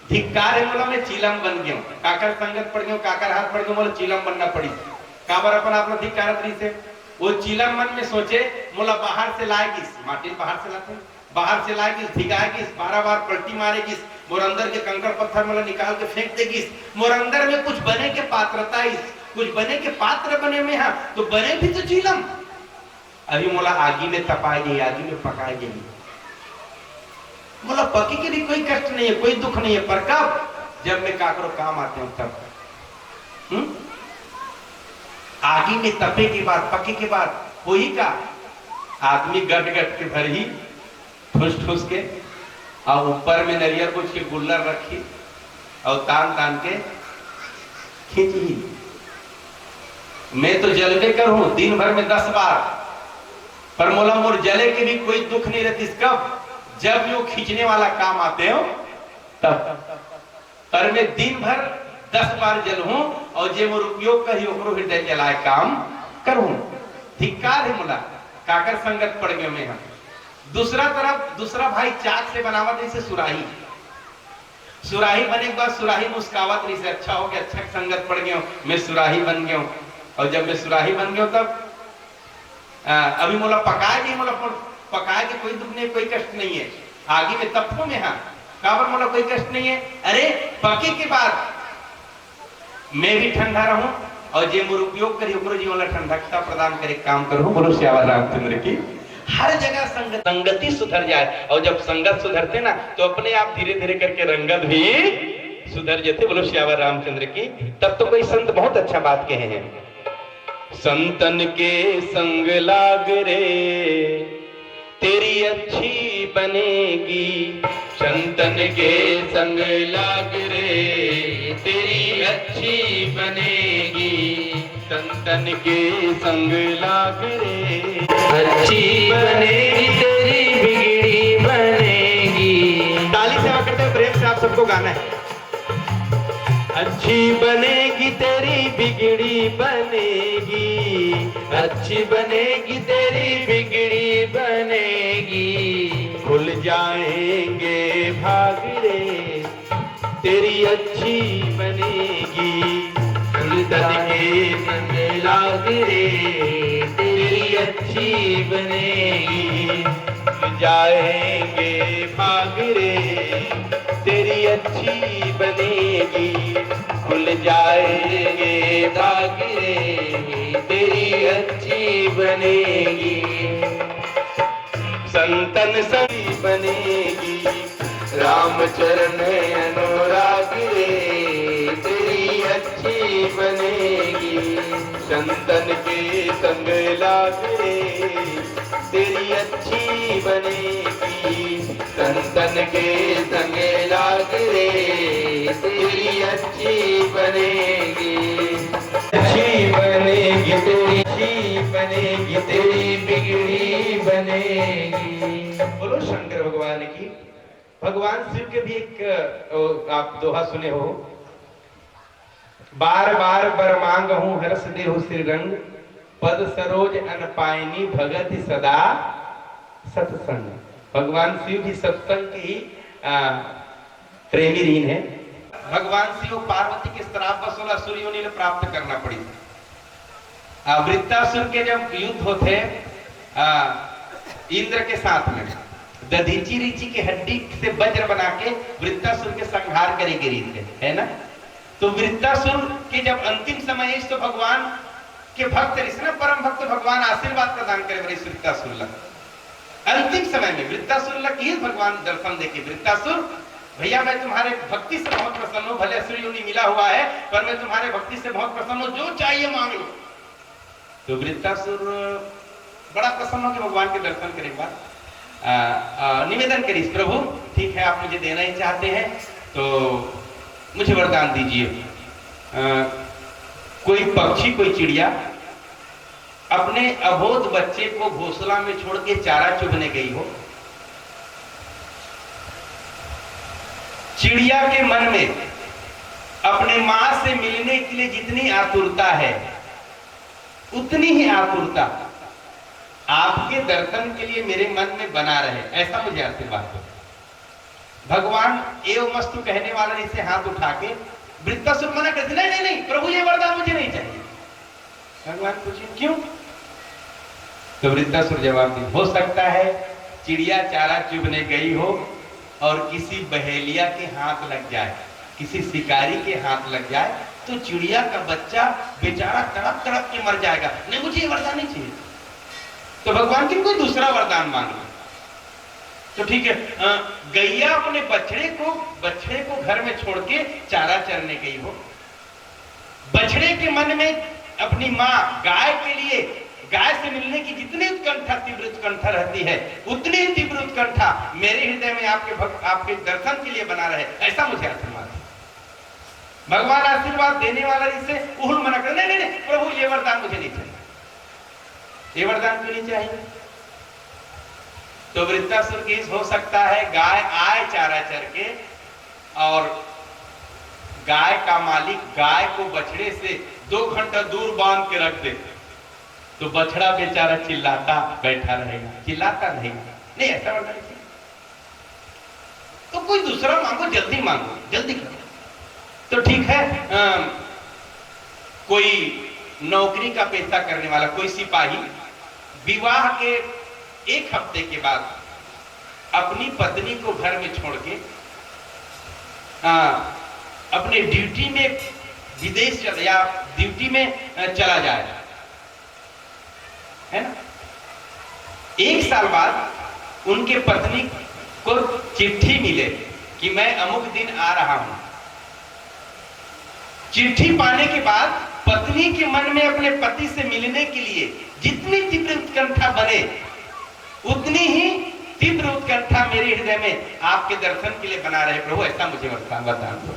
धिक्कार है बोला मैं चिलम बन गया काकर संगत पड़ गया काकर हाथ पड़ गया बोला चिलम बनना पड़ी काबर अपन आप धिक्कार रही से वो चिलम मन में सोचे मोला बाहर से लाएगी माटी बाहर से लाते बाहर से लाएगी भिगाएगी 12 बार पलटी मारेगी मोर अंदर के कंकड़ पत्थर मोला निकाल के फेंक देगी मोर अंदर में कुछ बने के पात्रता कुछ बने के पात्र बने में है तो बने भी तो चिलम अभी मोला आगी में तपाएगी आगी में पकाएगी बोला पकी के भी कोई कष्ट नहीं है कोई दुख नहीं है पर कब जब मैं काकरो काम आते हूं तब आगे में तपे के बाद पके के बाद वही का आदमी गट गट के भर ही ठूस ठूस के और ऊपर में नरियर कुछ के गुल्लर रखी और तान तान के खींच ही मैं तो जलबे करूं दिन भर में 10 बार पर मोला मोर जले के भी कोई दुख नहीं रहती कब जब वो खींचने वाला काम आते हो तब पर मैं दिन भर 10 बार जलूं और जे मोर उपयोग करी ओकरो हृदय जलाए काम करूं धिक्कार है मुला काकर संगत पड़ गए में हम। दूसरा तरफ दूसरा भाई चाक से बनावत इसे सुराही बने के बाद सुराही मुस्कावत रही से अच्छा हो गया अच्छा संगत पड़ गया मैं सुराही बन गया और जब मैं सुराही बन गया तब अभी मोला पकाए नहीं मोला पकाए के कोई दुख नहीं कोई कष्ट नहीं है आगे में तपो में हाँ काबर मोला कोई कष्ट नहीं है अरे पके के बाद मैं भी ठंडा रहूं और जे मोर उपयोग करी ओकरो जीवन ला ठंडकता प्रदान करे काम करूं बोलो श्यावर रामचंद्र की हर जगह संगति सुधर जाए और जब संगत सुधरते ना तो अपने आप धीरे धीरे करके रंगत भी सुधर जाते बोलो श्यावर रामचंद्र की। तब तो कोई संत बहुत अच्छा बात कहे हैं संतन के संग लाग रे तेरी अच्छी बनेगी संतन के संग लाग रे तेरी अच्छी बनेगी संतन के संग लाग रे अच्छी बनेगी तेरी बिगड़ी बनेगी। ताली सेवा करते हैं प्रेम से आप सबको गाना है अच्छी बनेगी तेरी बिगड़ी बनेगी अच्छी बनेगी तेरी बिगड़ी बनेगी खुल जाएंगे भाग रे तेरी अच्छी बनेगी संतन के संग लाग रे तेरी अच्छी बनेगी खुल जाएंगे भाग रे तेरी अच्छी बनेगी खुल जाएंगे भाग रे तेरी अच्छी बनेगी संतन सभी बनेगी रामचरण अनुराग रे तेरी अच्छी बनेगी संतन के संग लाग रे तेरी अच्छी बनेगी संतन के संग लाग रे तेरी अच्छी बनेगी अच्छी बनेगी तेरी बिगड़ी बनेगी। बोलो शंकर भगवान की। भगवान शिव के भी एक आप दोहा सुने हो बार बार बर मांग हूं हर्ष दे हो श्री रंग पद सरोज अनपायनी भगति सदा सत्संग। भगवान शिव भी सत्संग के ही प्रेमी रीन है। भगवान शिव पार्वती के श्राप वसूल असुर योनि ने प्राप्त करना पड़ी। वृत्तासुर के जब युद्ध होते इंद्र के साथ में, दधीची ऋचि की हड्डी से वज्र बना के वृत्तासुर के संहार करेंगे रीत है ना। तो वृत्तासुर के जब अंतिम समय है तो भगवान के भक्त ऋषि परम भक्त भगवान आशीर्वाद प्रदान करे वृत्तासुर। अंतिम समय में वृत्तासुर की भगवान दर्शन देके, वृत्तासुर भैया मैं तुम्हारे भक्ति से बहुत प्रसन्न हूं, भले असुर योनि मिला हुआ है पर मैं तुम्हारे भक्ति से बहुत प्रसन्न हूं, जो चाहिए मांग लो। तो वृत्तासुर बड़ा प्रसन्न हो कि भगवान के दर्शन करे। एक बार निवेदन करिए, प्रभु ठीक है आप मुझे देना ही चाहते हैं तो मुझे वरदान दीजिए। कोई पक्षी कोई चिड़िया अपने अबोध बच्चे को घोंसला में छोड़ के चारा चुभने गई हो, चिड़िया के मन में अपने मां से मिलने के लिए जितनी आतुरता है उतनी ही आतुरता आपके दर्शन के लिए मेरे मन में बना रहे, ऐसा मुझे आशीर्वाद दो। भगवान एवं मस्तु कहने वाला इसे हाथ उठा के वृत्तासुर मना करते, नहीं नहीं नहीं प्रभु ये वरदान मुझे नहीं चाहिए। भगवान पूछे क्यों? तो वृत्तासुर जवाब दी, हो सकता है चिड़िया चारा चुभने गई हो और किसी बहेलिया के हाथ लग जाए, किसी शिकारी के हाथ लग जाए तो चिड़िया का बच्चा बेचारा तड़प तड़प के मर जाएगा, नहीं मुझे ये वरदान नहीं चाहिए। तो भगवान की कोई दूसरा वरदान मांग लो। तो ठीक है, गैया अपने बछड़े को घर में छोड़ के चारा चरने गई हो, बछड़े के मन में अपनी माँ गाय के लिए, गाय से मिलने की जितनी उत्कंठा तीव्र उत्कंठा रहती है उतनी तीव्र उत्कंठा मेरे हृदय में आपके दर्शन के लिए बना रहे, ऐसा मुझे आशीर्वाद है। भगवान आशीर्वाद देने वाला इसे उहुल मना कर, नहीं नहीं नहीं प्रभु ये वरदान मुझे नहीं चाहिए, ये वरदान क्यों नहीं चाहिए? तो वृत्तासुर की हो सकता है गाय आए चारा चर के और गाय का मालिक गाय को बछड़े से 2 घंटा दूर बांध के रख दे तो बछड़ा बेचारा चिल्लाता बैठा रहेगा, चिल्लाता रहेगा, नहीं ऐसा वरदान नहीं। तो कोई दूसरा मांगो, जल्दी मांगो, जल्दी करो। तो ठीक है, कोई नौकरी का पेशा करने वाला कोई सिपाही विवाह के 1 हफ्ते के बाद अपनी पत्नी को घर में छोड़ के अपने ड्यूटी में विदेश या ड्यूटी में चला जाए, है ना। 1 साल बाद उनके पत्नी को चिट्ठी मिले कि मैं अमुक दिन आ रहा हूं। चिट्ठी पाने के बाद पत्नी के मन में अपने पति से मिलने के लिए जितनी तीव्र उत्कंठा बने उतनी ही तीव्र उत्कंठा मेरे हृदय में आपके दर्शन के लिए बना रहे। प्रभु ऐसा मुझे वरदान दो।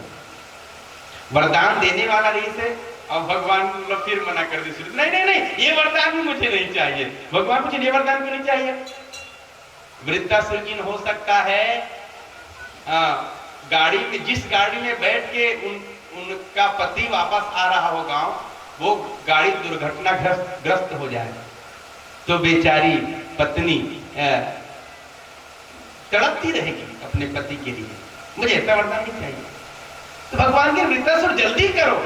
वरदान देने वाला नहीं से और भगवान फिर मना कर दी, नहीं नहीं नहीं ये वरदान भी मुझे नहीं चाहिए। भगवान मुझे ये वरदान क्यों नहीं चाहिए? वृत्तासुर जी हो सकता है गाड़ी में, जिस गाड़ी में बैठ के उनका पति वापस आ रहा हो गांव, वो गाड़ी दुर्घटनाग्रस्त हो जाए तो बेचारी पत्नी तड़पती रहेगी अपने पति के लिए, मुझे ऐसा वरदान नहीं चाहिए। तो भगवान के वृत्तासुर जल्दी करो।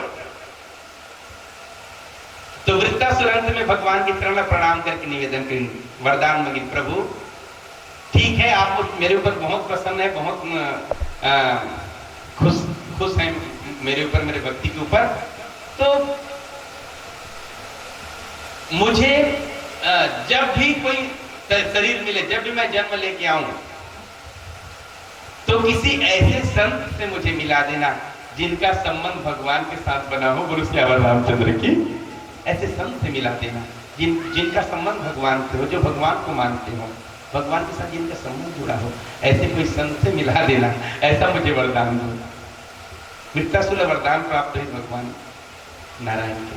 तो वृत्तासुर अंत में भगवान की चरण में प्रणाम करके निवेदन करें, वरदान मांगे, प्रभु ठीक है आप मेरे ऊपर बहुत प्रसन्न है, बहुत खुश हैं मेरे ऊपर, मेरे भक्ति के ऊपर, तो मुझे जब भी कोई शरीर मिले, जब भी मैं जन्म लेके आऊं तो किसी ऐसे संत से मुझे मिला देना जिनका संबंध भगवान के साथ बना हो, गुरु श्यावर रामचंद्र की। ऐसे संत से मिला देना जिनका संबंध भगवान से हो, जो भगवान को मानते हो, भगवान के साथ जिनका संबंध जुड़ा हो, ऐसे कोई संत से मिला देना, ऐसा मुझे वरदान दो। वृत्तासुर वरदान प्राप्त हुई भगवान नारायण के।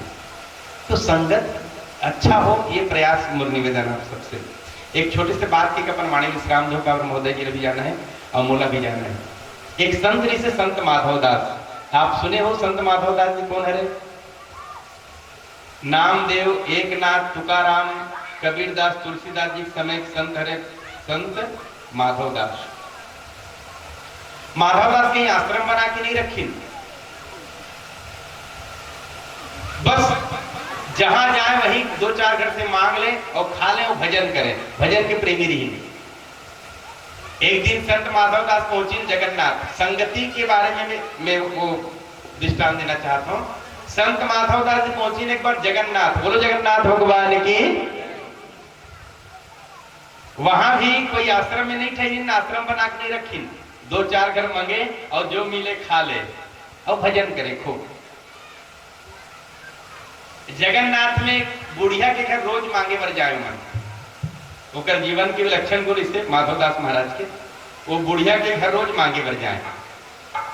तो संगत अच्छा हो ये प्रयास मोर निवेदन आप सबसे। एक छोटी सी बात की अपन वाणी विश्राम धोखा और महोदय जी ने भी जाना है और मोला भी जाना है। एक संत जी से संत माधव दास, आप सुने हो संत माधव दास जी कौन है? नामदेव, एकनाथ, तुकाराम, कबीरदास, तुलसीदास जी समय संत हरे संत माधवदास। माधवदास कहीं आश्रम बना के नहीं रखी, बस जहां जाए वहीं 2-4 घर से मांग ले और खा ले और भजन करें, भजन के प्रेमी रही। एक दिन संत माधवदास पहुंची जगन्नाथ। संगति के बारे में मैं वो दृष्टांत देना चाहता हूं। संत माधवदास जी पहुंची एक बार जगन्नाथ, बोलो जगन्नाथ भगवान की। वहां भी कोई आश्रम में नहीं ठहरी, आश्रम बना के नहीं रखी, 2-4 घर मांगे और जो मिले खा ले और भजन करे खूब। जगन्नाथ में बुढ़िया के घर रोज मांगे मर जाए मन, उनका जीवन के लक्षण गुण इससे माधवदास महाराज के। वो बुढ़िया के घर रोज मांगे मर जाए,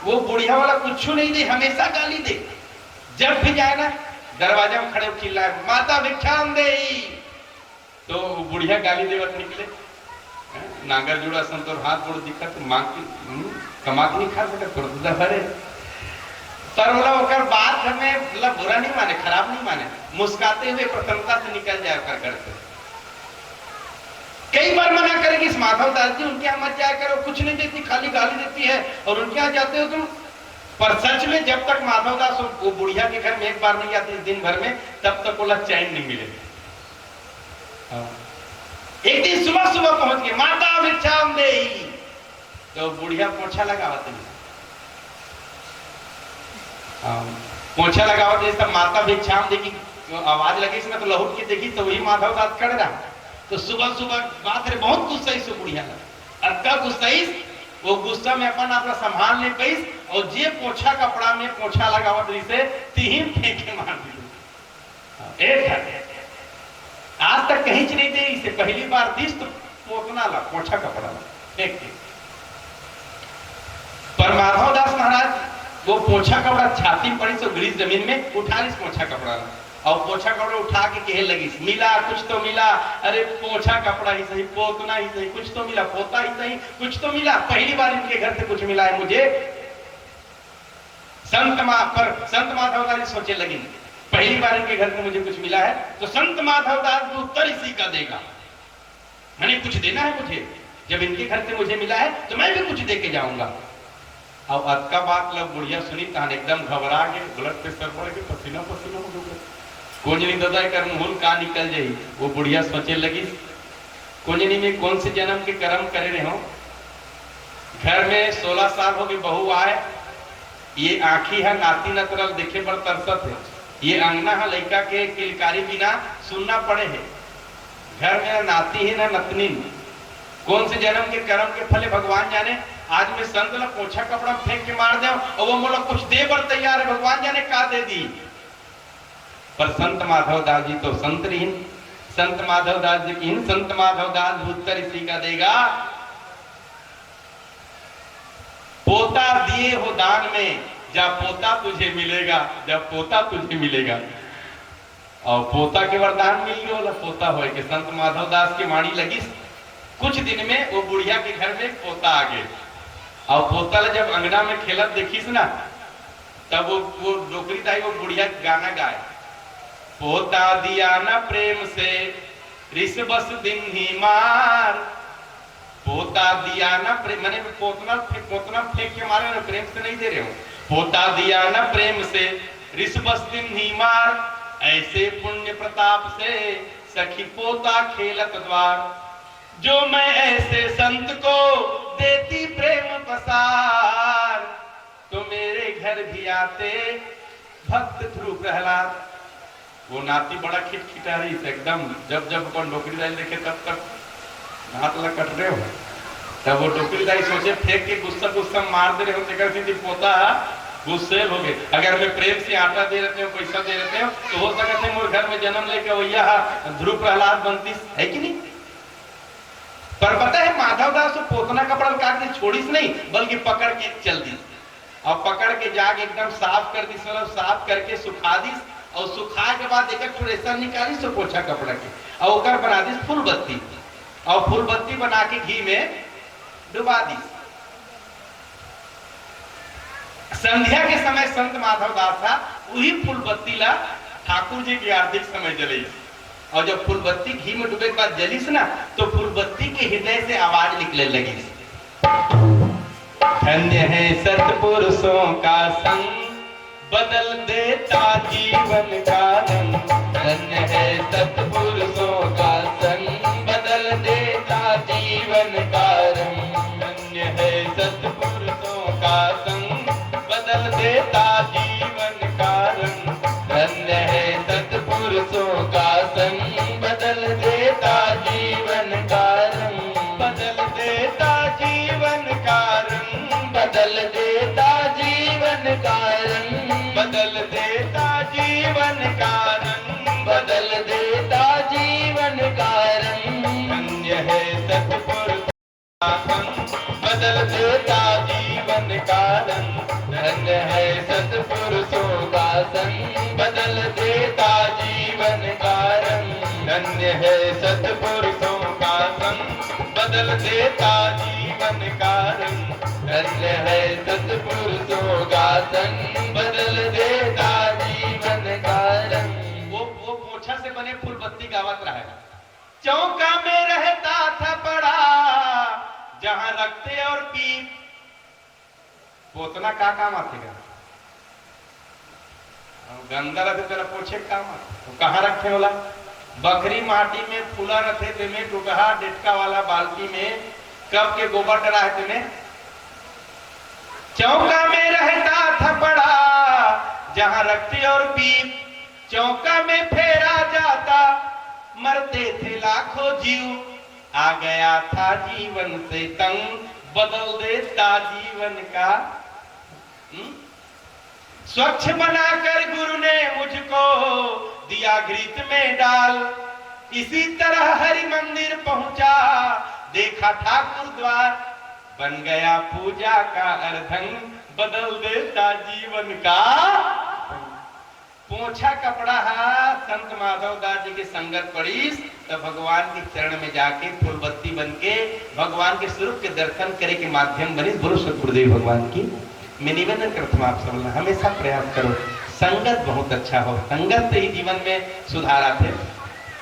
वो बुढ़िया वाला कुछ नहीं दे, हमेशा गाली दे। जब भी जाए ना दरवाजा में खड़े चिल्लाए माता भिक्षाम दे, तो बुढ़िया गाली देवत निकले। नागर जुड़ा संतोर हाथ गोड़ दिखत मांग के कमा के नहीं खा सकत, तुरंत भरे। पर बोला बात हमें मतलब बुरा नहीं माने, खराब नहीं माने, मुस्काते हुए प्रसन्नता से निकल जाए कर घर से। कई बार मना करेगी इस माधवदास जी, उनके यहाँ मत जाया करो, कुछ नहीं देती, खाली गाली देती है, और उनके यहाँ जाते हो तुम। पर सच में जब तक माधवदास वो बुढ़िया के घर में एक बार नहीं जाती दिन भर में, तब तक बोला चैन नहीं मिलेगा। एक दिन सुबह सुबह पहुंच गए, माता भिक्षाम दे, तो बुढ़िया पोछा लगावत पोछा लगावत है, सब माता भिक्षाम दे की आवाज लगी इसमें, तो लहुट के देखी तो वही माधवदास कर रहा। तो सुबह सुबह बात रे बहुत गुस्सा से बुढ़िया अक्का गुस्सा, वो गुस्सा में अपन आप संभाल ले पैस, और जे पोछा कपड़ा में पोछा लगावत रही से तीन फेंके मार दी। एक आज तक कहीं नहीं दे, इसे पहली बार दिस तो पोतना ला पोछा कपड़ा फेंक के। पर माधवदास महाराज वो पोछा कपड़ा छाती पड़ी तो गिरी जमीन में, उठा ली पोछा कपड़ा और पोछा कपड़ा उठा के कहे लगी मिला कुछ तो मिला, अरे पोछा कपड़ा ही सही, पोतना ही सही, कुछ तो मिला, पोता ही सही, कुछ तो मिला। पहली बार इनके घर से कुछ मिला है मुझे। संत माधवदास सोचे लगी पहली बार इनके घर से मुझे कुछ मिला है, तो संत माधवदास को उत्तर इसी का देगा, मैंने कुछ देना है मुझे, जब इनके घर से मुझे मिला है तो मैं भी कुछ दे के जाऊंगा। अब अद का बात लोग बुढ़िया सुनी तहन एकदम घबरा गए, ब्लड प्रेशर बढ़ गए, पसीना पसीना हो गए, कुंजनी दादा कर मुहल का निकल जाई। वो बुढ़िया सोचे लगी कुंजनी में कौन से जन्म के कर्म करे रहे हो, घर में 16 साल हो गए, बहू आए, ये आंखी है नाती न तरल देखे पर तरसत है, ये अंगना है लड़का के किलकारी बिना सुनना पड़े है, घर में नाती है ना नतनी, कौन से जन्म के कर्म के फले भगवान जाने। आज मैं संत ने पोछा कपड़ा फेंक के मार दे और वो बोला कुछ दे पर तैयार है, भगवान जाने का दे दी। पर संत माधवदास जी तो संत रही, संत माधवदास जी की संत माधवदास उत्तर इसी का देगा, पोता दिए हो दान में, जब पोता तुझे मिलेगा, जब पोता तुझे मिलेगा। और पोता के वरदान मिल गया बोला पोता हो के संत माधवदास की वाणी लगी। कुछ दिन में वो बुढ़िया के घर में पोता आ गए, और पोता जब अंगना में खेलत देखीस ना, तब वो डोकरी ताई वो बुढ़िया गाना गाए, पोता दिया ना प्रेम से रिस बस दिन ही मार, पोता दिया ना प्रेम, मैंने पोतना फेंक के मारे ना, प्रेम से नहीं दे रहे हो, पोता दिया ना प्रेम से रिस बस दिन ही मार, ऐसे पुण्य प्रताप से सखी पोता खेलत द्वार, जो मैं ऐसे संत को देती प्रेम पसार, तो मेरे घर भी आते भक्त ध्रुव प्रहलाद। वो नाती बड़ा खिटखिटा रही से एकदम, जब जब अपन डोकरीदाई देखे तब तक हाथ लग कट रहे हो, तब वो डोकरीदाई सोचे फेंक के गुस्सा मार दे रहे हो, तेकर सीधी पोता गुस्से हो गए। अगर मैं प्रेम से आटा दे रहते हो, पैसा दे रहते हो, तो हो सकता है मोर घर में जन्म लेके वैया ध्रुव प्रहलाद बनती है कि नहीं। पर पता है माधवदास तो पोतना कपड़ा काट दी, छोड़ीस नहीं, बल्कि पकड़ के चल दी, और पकड़ के जाके एकदम साफ कर दी, साफ करके सुखा दी, और सुखा के बाद एक थोड़ा निकाली सो पोछा कपड़ा के, और ओकर बना दी फूल बत्ती, और फूल बत्ती बना के घी में डुबा दी। संध्या के समय संत माधवदास था वही फूल बत्ती ला ठाकुर जी की आरती समय जले, और जब फूलबत्ती घी में डूबे के बाद जली से ना, तो फूलबत्ती के हृदय से आवाज निकलने लगी। धन्य है सत्पुरुषों का संग, बदल देता जीवन का रंग। धन्य है सत्पुरुषों का संग, बदल देता जीवन का रंग। धन्य है सत्पुरुषों का संग, बदल देता जीवन का रंग। धन्य है सत्पुरुषों का संग, बदल देता जीवन का रंग। बदल देता जीवन का रंग, बदल देता जीवन का रंग। बदल देता जीवन का रंग, बदल देता जीवन का रंग। धन्य है सत्पुरुष का संग, बदल देता जीवन का रंग। धन्य है सत्पुरुषों का संग, बदल देता जीवन का रंग। धन्य है सत्पुरुषों का संग, बदल देता जीवन का रंग। धन्य है सत्पुरुषों का संग, बदल देता जीवन का रंग। वो पोछा से बने फूलबत्ती गावत रहा है। चौका में रहता था पड़ा, जहां रखते और पीप। पोतना का काम आतेगा, गंदा रहते तेरा पोछे काम तो कहाँ रखे होला। बकरी माटी में फूला रखे तेने टुकहा डेटका वाला बाल्टी में कब के गोबर डरा है तेने। चौका में रहता था पड़ा, जहां रखते और पीप। चौका में फेरा जाता, मरते थे लाखों जीव। आ गया था जीवन से तंग, बदल देता जीवन का। स्वच्छ बनाकर गुरु ने मुझको दिया घृत में डाल। इसी तरह हरि मंदिर पहुंचा, देखा ठाकुर द्वार। बन गया पूजा का अर्धंग, बदल देता जीवन का। पोछा कपड़ा है, संत माधव दास जी की संगत पड़ी तो भगवान के चरण में जाके फूलबत्ती बन के भगवान के स्वरूप के दर्शन करे के माध्यम बनी। बोलो सतगुरुदेव भगवान की। मैं निवेदन करता हूँ आप सब हमेशा प्रयास करो, संगत बहुत अच्छा हो, संगत से ही जीवन में सुधार आते।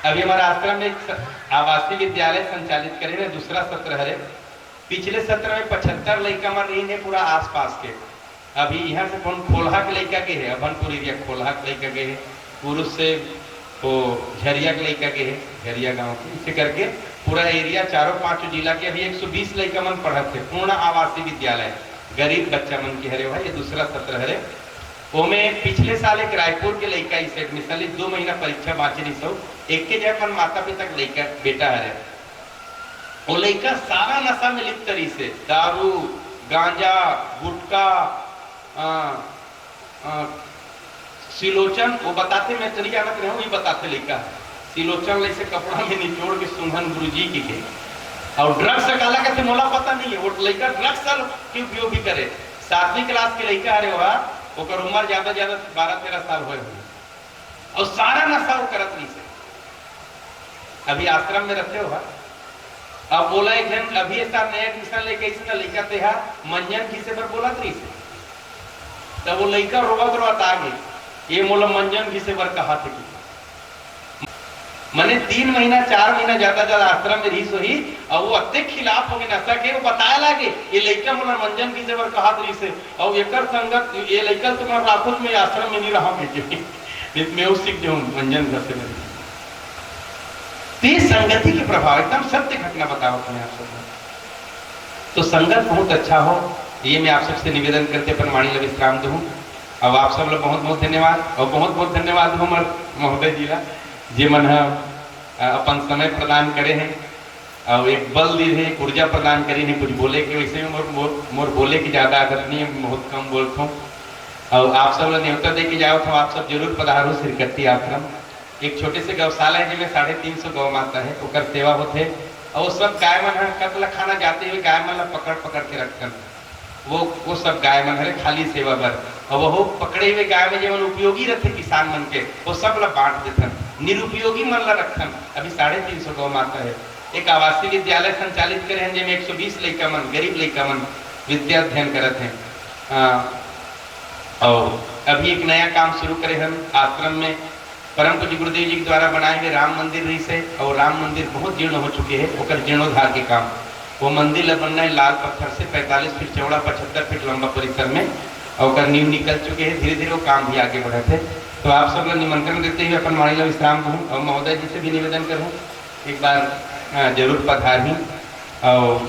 अभी हमारा आश्रम में एक आवासीय विद्यालय संचालित करे ना, दूसरा सत्र है। पिछले सत्र में 75 लड़का मन रही है पूरा आसपास के। अभी यहाँ से कौन खोलहा के लड़का के है, अभनपुर एरिया खोलहा के लड़का के है, पुरुष से वो झरिया के लड़का के है, झरिया गांव के। इसे करके पूरा एरिया चारों पांचों जिला के अभी 120 लड़का मन पढ़ते। पूर्ण आवासीय विद्यालय, गरीब बच्चा मन की हरे भाई। ये दूसरा सत्र हरे। वो में पिछले साल एक रायपुर के लड़का इसे एडमिशन ली, 2 महीना परीक्षा बाँचे सौ एक के जगह माता पिता के लड़का बेटा हरे। वो लड़का सारा नशा में लिप्त रही से, दारू गांजा गुटका सिलोचन। वो बताते, मैं तरीका मत रहा हूँ, ये बताते लड़का सिलोचन ऐसे कपड़ा में निचोड़ के सुमन गुरु जी की के। और ड्रग्स काला का मोला पता नहीं है। वो लड़का ड्रग्स के उपयोग भी करे। 7वीं क्लास के लड़का हरे हुआ, ओकर उम्र ज्यादा 12-13 साल हुए और सारा नशा वो करत नहीं से। अभी आश्रम में रहते हुआ। अब बोला एक जन अभी ऐसा नया एडमिशन लेके इसका लड़का तेहा मंजन घी से पर बोला तरी से, तब वो लड़का रोवत आ गई। ये मोला मंजन घी से बर कहा थे कि मैंने 3 महीना 4 महीना ज्यादा आश्रम में रही सोही और वो अत्ते खिलाफ हो गए नशा के। वो बताया लागे ये लड़का मोला मंजन घी से बर कहा तरी से और एकर संगत ये लड़का तुम्हारा राखुल में आश्रम में नहीं रहा मैं उस सीख जाऊं मंजन घर से मेरे। तो संगति के प्रभाव एकदम सत्य घटना बताओ तुम्हें आप सब। तो संगत बहुत अच्छा हो, ये मैं आप सबसे निवेदन करते प्रमाणी ल विश्राम दूं। अब आप सब लोग बहुत बहुत धन्यवाद और बहुत बहुत धन्यवाद हमार महोदय जी ला जे मन अपन समय प्रदान करे हैं और एक बल दी है, एक ऊर्जा प्रदान करी है कुछ बोले के। वैसे में मोर बोले की ज्यादा आदत नहीं है, बहुत कम बोलता हूँ। और आप सब लोग न्योता दे के जाओ तो आप सब जरूर पधारो श्रीकट्टी आश्रम। एक छोटे से गौशाला है जिसमें 350 गौ माता है, ओकर सेवा होते और वो सब गाय मन है कतला खाना जाते हुए गाय मन पकड़ के रखन। वो सब गाय मन है खाली सेवा बर और वो पकड़े हुए गाय में जीवन उपयोगी रहते किसान मन के वो सब ला बांट देथन, निरुपयोगी मन ला रखन। अभी 350 गौ माता है। एक आवासीय विद्यालय संचालित करे हैं जिसमें 120 लड़का मन गरीब लड़का मन विद्या अध्ययन करते हैं। और अभी एक नया काम शुरू करे हम आश्रम में परम पूज्य गुरुदेव जी के द्वारा बनाए गए राम मंदिर रही से, और राम मंदिर बहुत जीर्ण हो चुके हैं, ओकर जीर्णोद्धार के काम वो मंदिर ला बनना है लाल पत्थर से 45 फीट चौड़ा 75 फीट लंबा परिसर में, और नींव निकल चुके हैं, धीरे धीरे वो काम भी आगे बढ़े थे। तो आप सब लोग निमंत्रण देते हुए अपन वाणी ला विश्राम दूँ और महोदय जी से भी निवेदन करूँ एक बार जरूर पधारी। और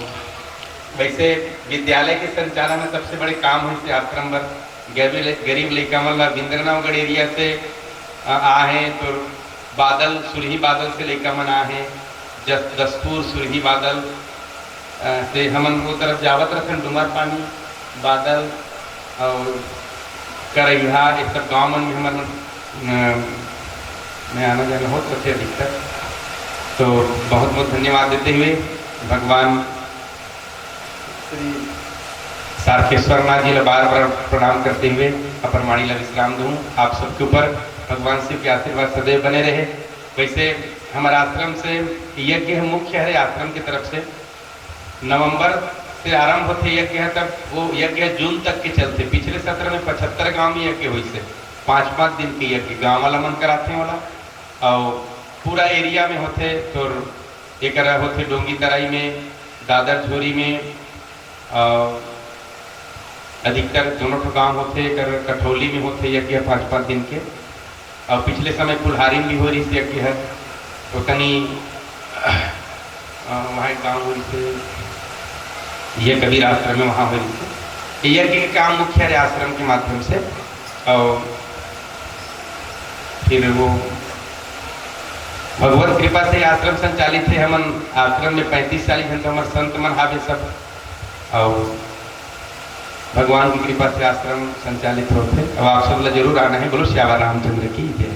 वैसे विद्यालय के संचालन में सबसे बड़े काम हुए से आश्रम पर गरीब लड़का मतलब बिंद्रनवगढ़ एरिया से आहे, तो बादल सुरही बादल से लड़का मन आहे, दस्तूर सुरही बादल से हमन वो तरफ जावत रखन डुमर पानी बादल और करैहा ये सब गाँव मन में हमन में आना जाना हो तो अधिकतर। तो बहुत बहुत धन्यवाद देते हुए भगवान श्री सारकेश्वर नाथ जी बार बार प्रणाम करते हुए अपन वाणी ला विश्राम दूँ। आप सबके ऊपर भगवान शिव के आशीर्वाद सदैव बने रहे। वैसे हमारे आश्रम से यज्ञ मुख्य है, आश्रम की तरफ से नवंबर से आरंभ होते यज्ञ है, तब वो यज्ञ जून तक के चलते। पिछले सत्र में 75 गांव में यज्ञ हुई से 5-5 दिन के यज्ञ गांव वाला मन कराते वाला, और पूरा एरिया में होते तो एक होते डोंगी तराई में, दादर झोरी में, अधिकतर दोनों गांव होते, कठौली में होते यज्ञ 5-5 दिन के। और पिछले समय कुल्हारी में भी हो रही थी यज्ञ है, तो कहीं वहाँ गाँव हो रही थे ये कबीर आश्रम में, वहाँ हो रही थी यज्ञ के काम मुख्य है आश्रम के माध्यम से। और फिर वो भगवत कृपा से आश्रम संचालित है। हम आश्रम में 35-40 घंटे हमारे संत मन हावे सब, और भगवान की कृपा से आश्रम संचालित होते। अब आप सब जरूर आना है। बोलो श्यामा रामचंद्र की जय।